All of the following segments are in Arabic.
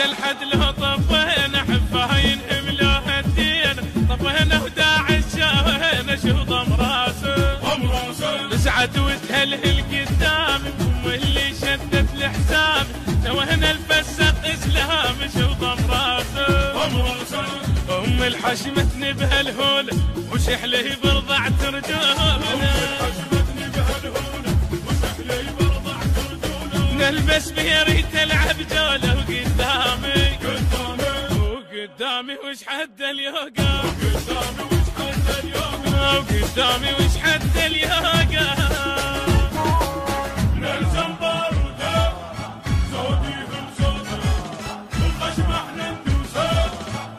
الحد له طفينا حفاه ينهم له الدين طفينا وداعش شاهنا شو ضم راسه نسعد وتهلهل قدامي واللي شدت الحساب توهنا الفسق اسلام شو ضم راسه ام الحشمتني بهالهول وشحله برضع ترجولنا نلبس بيريت العب جوله وقدامي وش حد اليوقا وقدامي وش حد اليوقا نلزم باروده زوديهم صوته والخشم احنا ندوسه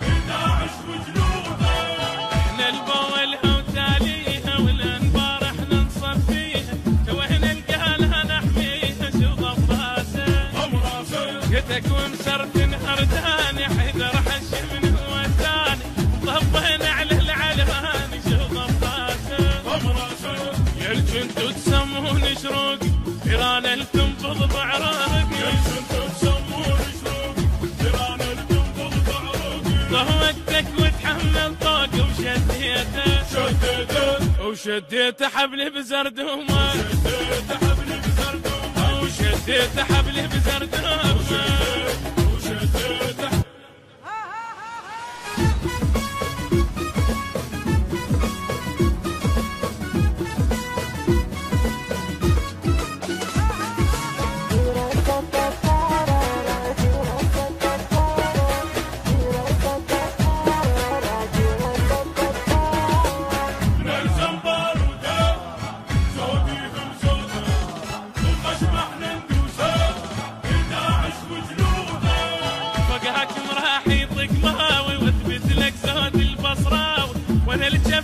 نداعش وجنوده احنا البولها وتاليها والانبار احنا نصفيها توهنا نلقالها نحميها شو ضم راسه قتك ومسرت هرداني حيدر حش من هو الثاني ضبينا على العلهاني شو ضم راسه يا الجنتو تسمون شروق ايران التنفض بعراقي يا الجنتو تسمون شروق ايران التنفض بعراقي ضهوتك وتحمل طوق وشديته حبلي بزردومه وشديته حبلي بزردومه وانا الجبل